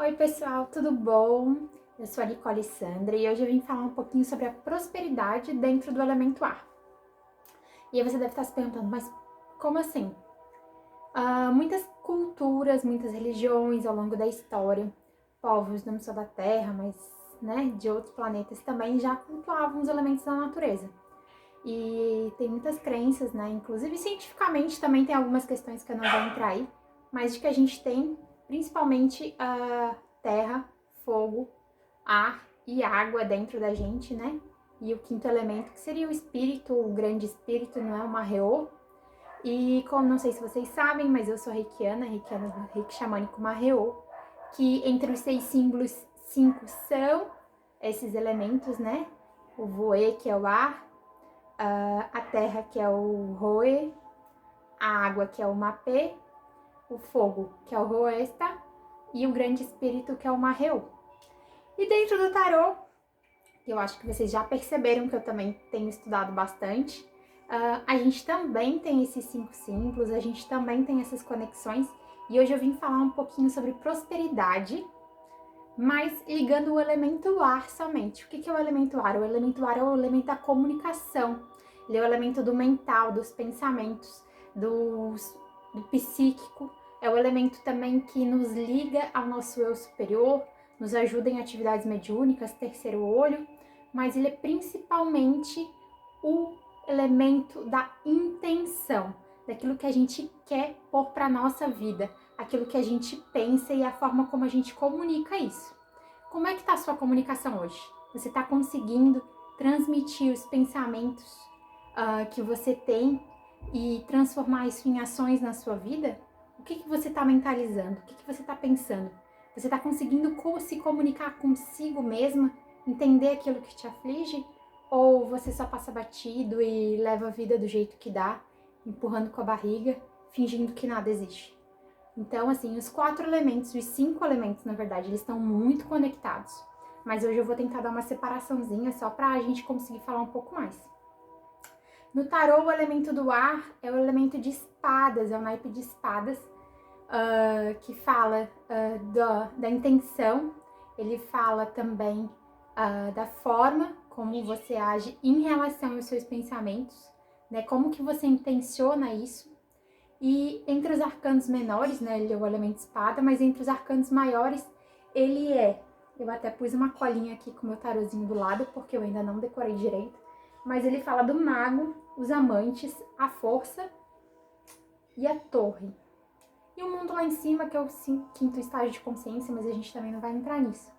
Oi pessoal, tudo bom? Eu sou a Nicole Sandra e hoje eu vim falar um pouquinho sobre a prosperidade dentro do elemento ar. E aí você deve estar se perguntando, mas como assim? Muitas culturas, muitas religiões ao longo da história, povos não só da Terra, mas de outros planetas também já cultuavam os elementos da natureza. E tem muitas crenças, inclusive cientificamente também tem algumas questões que eu não vou entrar aí, mas de que a gente tem principalmente a terra, fogo, ar e água dentro da gente, né? E o quinto elemento, que seria o espírito, o grande espírito, não é? O Maheu. E como não sei se vocês sabem, mas eu sou reikiana do reiki xamânico Maheu, que entre os 6 símbolos, 5 são esses elementos, né? O Voe, que é o ar, a terra, que é o Roe, a água, que é o Mapê, o fogo, que é o Roesta, e o grande espírito, que é o Maheu. E dentro do tarô, eu acho que vocês já perceberam que eu também tenho estudado bastante, a gente também tem esses 5 símbolos, a gente também tem essas conexões, e hoje eu vim falar um pouquinho sobre prosperidade, mas ligando o elemento ar somente. O que é o elemento ar? O elemento ar é o elemento da comunicação, ele é o elemento do mental, dos pensamentos, do psíquico, é o elemento também que nos liga ao nosso eu superior, nos ajuda em atividades mediúnicas, terceiro olho, mas ele é principalmente o elemento da intenção, daquilo que a gente quer pôr para a nossa vida, aquilo que a gente pensa e a forma como a gente comunica isso. Como é que está a sua comunicação hoje? Você está conseguindo transmitir os pensamentos que você tem e transformar isso em ações na sua vida? O que você está mentalizando? O que você está pensando? Você está conseguindo se comunicar consigo mesma, entender aquilo que te aflige? Ou você só passa batido e leva a vida do jeito que dá, empurrando com a barriga, fingindo que nada existe? Então, assim, os 4 elementos, os 5 elementos, na verdade, eles estão muito conectados. Mas hoje eu vou tentar dar uma separaçãozinha só para a gente conseguir falar um pouco mais. No tarô, o elemento do ar é o elemento de espadas, é o naipe de espadas, que fala da intenção, ele fala também da forma como você age em relação aos seus pensamentos, né? Como que você intenciona isso. E entre os arcanos menores, né, ele é o elemento espada, mas entre os arcanos maiores, ele é... Eu até pus uma colinha aqui com o meu tarozinho do lado, porque eu ainda não decorei direito. Mas ele fala do mago, os amantes, a força e a torre. E o mundo lá em cima, que é o 5º estágio de consciência, mas a gente também não vai entrar nisso.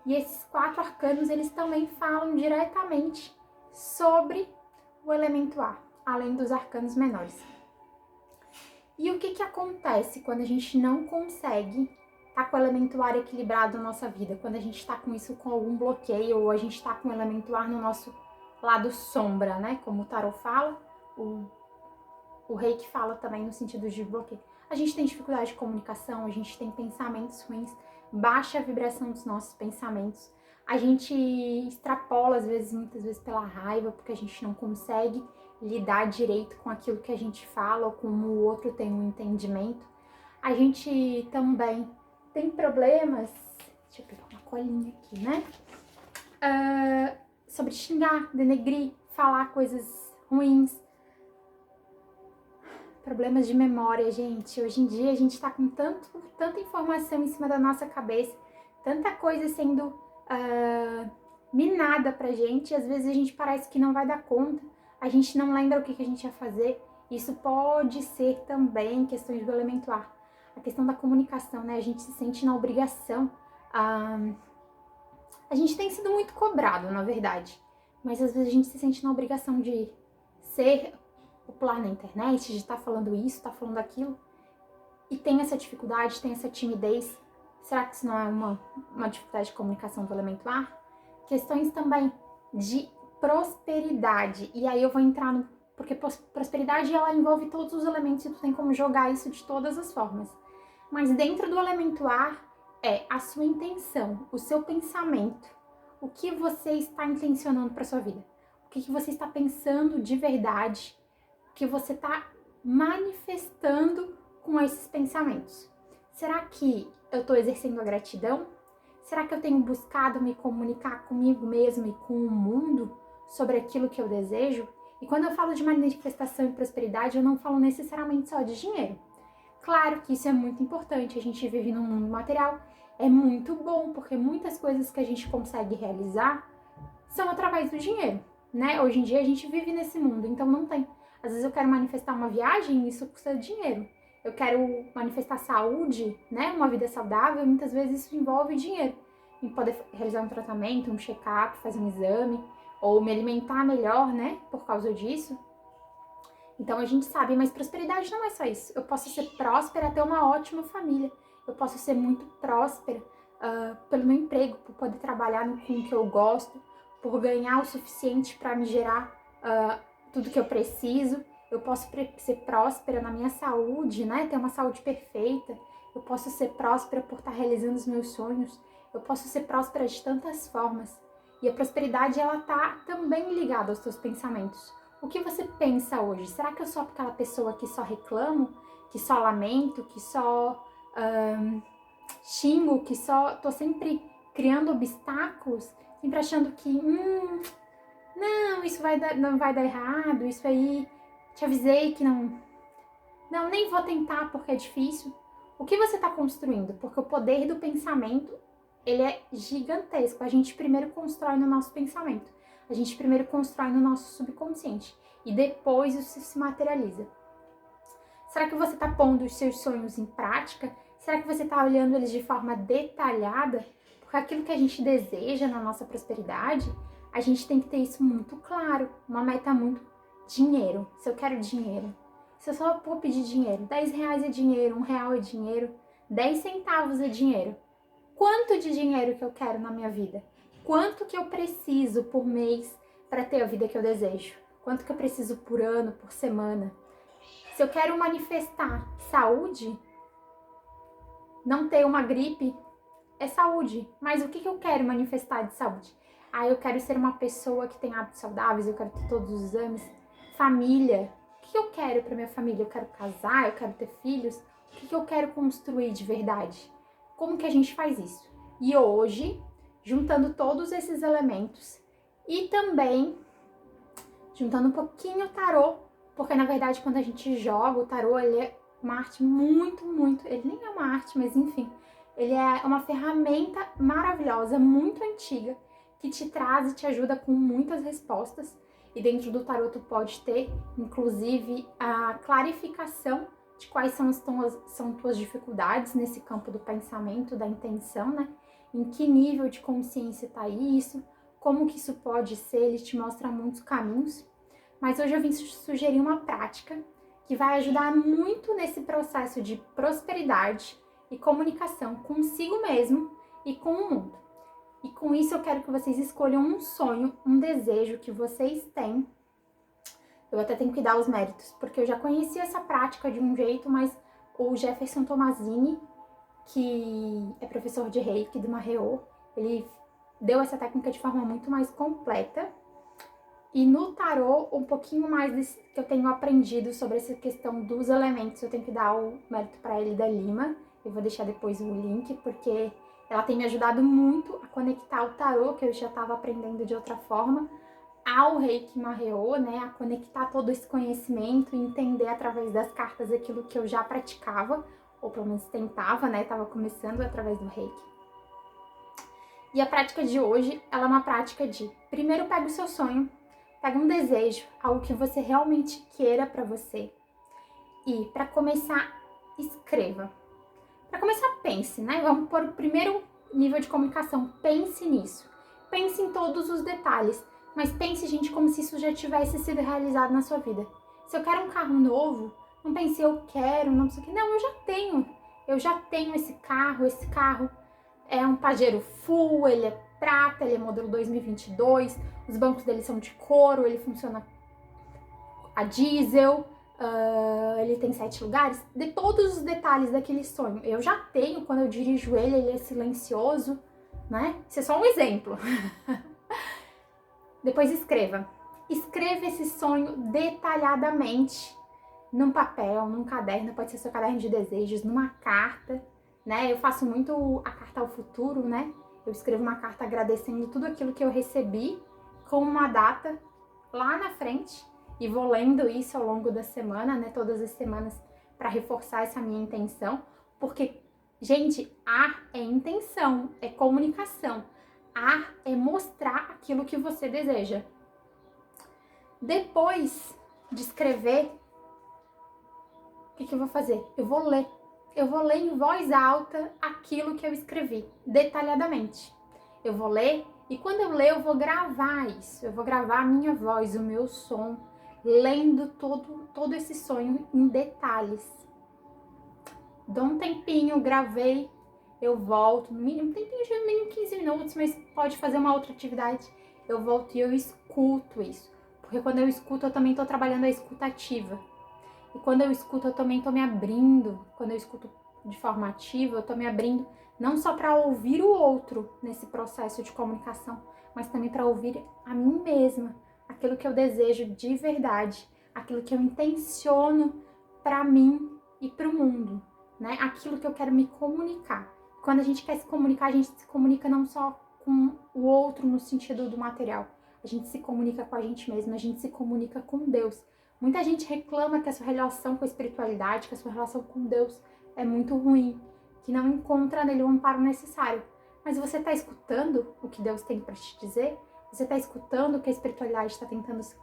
E esses 4 arcanos, eles também falam diretamente sobre o elemento ar, além dos arcanos menores. E o que acontece quando a gente não consegue estar com o elemento ar equilibrado na nossa vida? Quando a gente está com isso com algum bloqueio ou a gente está com o elemento ar no nosso lado sombra, né? Como o tarot fala, o reiki fala também no sentido de bloqueio. A gente tem dificuldade de comunicação, a gente tem pensamentos ruins, baixa a vibração dos nossos pensamentos. A gente extrapola, muitas vezes pela raiva, porque a gente não consegue lidar direito com aquilo que a gente fala ou como o outro tem um entendimento. A gente também tem problemas, deixa eu pegar uma colinha aqui, né? Sobre xingar, denegrir, falar coisas ruins. Problemas de memória, gente. Hoje em dia a gente tá com tanta informação em cima da nossa cabeça, tanta coisa sendo minada pra gente, e às vezes a gente parece que não vai dar conta, a gente não lembra o que a gente ia fazer. Isso pode ser também questões do elemento ar. A questão da comunicação, né? A gente se sente na obrigação. A gente tem sido muito cobrado, na verdade, mas às vezes a gente se sente na obrigação de ser popular na internet, de estar falando isso, estar falando aquilo, e tem essa dificuldade, tem essa timidez. Será que isso não é uma dificuldade de comunicação do elemento ar? Questões também de prosperidade, e aí eu vou entrar no... Porque prosperidade, ela envolve todos os elementos e tu tem como jogar isso de todas as formas. Mas dentro do elemento ar é a sua intenção, o seu pensamento, o que você está intencionando para sua vida, o que você está pensando de verdade, que você está manifestando com esses pensamentos. Será que eu tô exercendo a gratidão? Será que eu tenho buscado me comunicar comigo mesmo e com o mundo sobre aquilo que eu desejo? E quando eu falo de manifestação e prosperidade, eu não falo necessariamente só de dinheiro. Claro que isso é muito importante, a gente vive num mundo material, é muito bom, porque muitas coisas que a gente consegue realizar são através do dinheiro, né? Hoje em dia a gente vive nesse mundo, então não tem. Às vezes eu quero manifestar uma viagem e isso custa dinheiro. Eu quero manifestar saúde, né? Uma vida saudável, e muitas vezes isso envolve dinheiro. Em poder realizar um tratamento, um check-up, fazer um exame, ou me alimentar melhor, né? Por causa disso. Então a gente sabe, mas prosperidade não é só isso. Eu posso ser próspera, ter uma ótima família. Eu posso ser muito próspera pelo meu emprego, por poder trabalhar com o que eu gosto, por ganhar o suficiente para me gerar tudo que eu preciso. Eu posso ser próspera na minha saúde, né? Ter uma saúde perfeita. Eu posso ser próspera por estar realizando os meus sonhos. Eu posso ser próspera de tantas formas. E a prosperidade, ela tá também ligada aos seus pensamentos. O que você pensa hoje? Será que eu sou aquela pessoa que só reclamo, que só lamento, que só xingo, que só tô sempre criando obstáculos, sempre achando que não, isso não vai dar errado, isso aí, te avisei que não, nem vou tentar porque é difícil. O que você está construindo? Porque o poder do pensamento, ele é gigantesco. A gente primeiro constrói no nosso pensamento. A gente primeiro constrói no nosso subconsciente. E depois isso se materializa. Será que você está pondo os seus sonhos em prática? Será que você está olhando eles de forma detalhada? Porque aquilo que a gente deseja na nossa prosperidade, a gente tem que ter isso muito claro. Uma meta muito dinheiro. Se eu quero dinheiro. Se eu só vou pedir dinheiro, 10 reais é dinheiro, 1 real é dinheiro, 10 centavos é dinheiro. Quanto de dinheiro que eu quero na minha vida? Quanto que eu preciso por mês para ter a vida que eu desejo? Quanto que eu preciso por ano, por semana? Se eu quero manifestar saúde, não ter uma gripe, é saúde. Mas o que eu quero manifestar de saúde? Eu quero ser uma pessoa que tem hábitos saudáveis, eu quero ter todos os exames. Família. O que eu quero para minha família? Eu quero casar, eu quero ter filhos. O que eu quero construir de verdade? Como que a gente faz isso? E hoje, juntando todos esses elementos e também juntando um pouquinho o tarô, porque na verdade quando a gente joga o tarô, ele é uma arte muito, ele nem é uma arte, mas enfim, ele é uma ferramenta maravilhosa, muito antiga, que te traz e te ajuda com muitas respostas. E dentro do tarô tu pode ter, inclusive, a clarificação de quais são tuas dificuldades nesse campo do pensamento, da intenção, né? Em que nível de consciência tá isso, como que isso pode ser, ele te mostra muitos caminhos. Mas hoje eu vim sugerir uma prática que vai ajudar muito nesse processo de prosperidade e comunicação consigo mesmo e com o mundo. E com isso eu quero que vocês escolham um sonho, um desejo que vocês têm. Eu até tenho que dar os méritos, porque eu já conhecia essa prática de um jeito, mas o Jefferson Tomazini, que é professor de Reiki do Maheo, ele deu essa técnica de forma muito mais completa. E no tarô, um pouquinho mais que eu tenho aprendido sobre essa questão dos elementos, eu tenho que dar o mérito para ele da Lima. Eu vou deixar depois o link, porque ela tem me ajudado muito a conectar o tarô, que eu já estava aprendendo de outra forma, ao Reiki Maheo, né? A conectar todo esse conhecimento e entender através das cartas aquilo que eu já praticava, ou pelo menos tentava, né? Tava começando através do Reiki. E a prática de hoje, ela é uma prática de, primeiro pega o seu sonho, pega um desejo, algo que você realmente queira para você. E para começar, escreva. Para começar, pense, né? Vamos por o primeiro nível de comunicação. Pense nisso. Pense em todos os detalhes. Mas pense, gente, como se isso já tivesse sido realizado na sua vida. Se eu quero um carro novo, não pense eu quero, não sei o que. Não, eu já tenho. Eu já tenho esse carro. Esse carro é um Pajero Full, ele é prata, ele é modelo 2022. Os bancos dele são de couro, ele funciona a diesel. Ele tem 7 lugares, de todos os detalhes daquele sonho. Eu já tenho, quando eu dirijo ele é silencioso, né? Isso é só um exemplo. Depois escreva. Escreva esse sonho detalhadamente num papel, num caderno, pode ser seu caderno de desejos, numa carta, né? Eu faço muito a carta ao futuro, né? Eu escrevo uma carta agradecendo tudo aquilo que eu recebi com uma data lá na frente e vou lendo isso ao longo da semana, né? Todas as semanas para reforçar essa minha intenção, porque, gente, ar é intenção, é comunicação. Ar é mostrar aquilo que você deseja. Depois de escrever, o que eu vou fazer? Eu vou ler. Eu vou ler em voz alta aquilo que eu escrevi, detalhadamente. Eu vou ler e quando eu ler, eu vou gravar isso. Eu vou gravar a minha voz, o meu som, lendo todo esse sonho em detalhes. Dou um tempinho, gravei, eu volto, no mínimo, no mínimo 15 minutos, mas pode fazer uma outra atividade. Eu volto e eu escuto isso. Porque quando eu escuto, eu também estou trabalhando a escuta ativa. E quando eu escuto, eu também estou me abrindo. Quando eu escuto de forma ativa, eu estou me abrindo não só para ouvir o outro nesse processo de comunicação, mas também para ouvir a mim mesma, aquilo que eu desejo de verdade, aquilo que eu intenciono para mim e para o mundo, né? Aquilo que eu quero me comunicar. Quando a gente quer se comunicar, a gente se comunica não só com o outro no sentido do material, a gente se comunica com a gente mesma, a gente se comunica com Deus. Muita gente reclama que a sua relação com a espiritualidade, que a sua relação com Deus é muito ruim, que não encontra nele o amparo necessário. Mas você está escutando o que Deus tem para te dizer? Você está escutando o que a espiritualidade está tentando se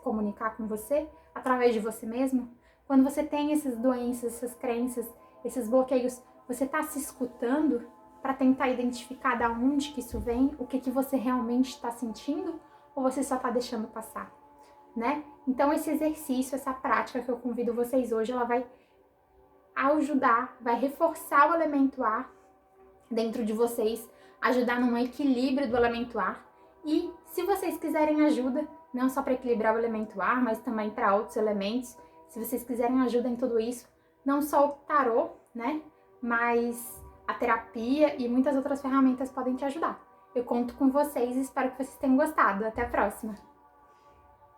comunicar com você através de você mesmo? Quando você tem essas doenças, essas crenças, esses bloqueios, você está se escutando para tentar identificar da onde que isso vem, o que você realmente está sentindo, ou você só está deixando passar, né? Então esse exercício, essa prática que eu convido vocês hoje, ela vai ajudar, vai reforçar o elemento ar dentro de vocês, ajudar num equilíbrio do elemento ar. E se vocês quiserem ajuda, não só para equilibrar o elemento ar, mas também para outros elementos, se vocês quiserem ajuda em tudo isso, não só o tarô, né, mas a terapia e muitas outras ferramentas podem te ajudar. Eu conto com vocês e espero que vocês tenham gostado. Até a próxima!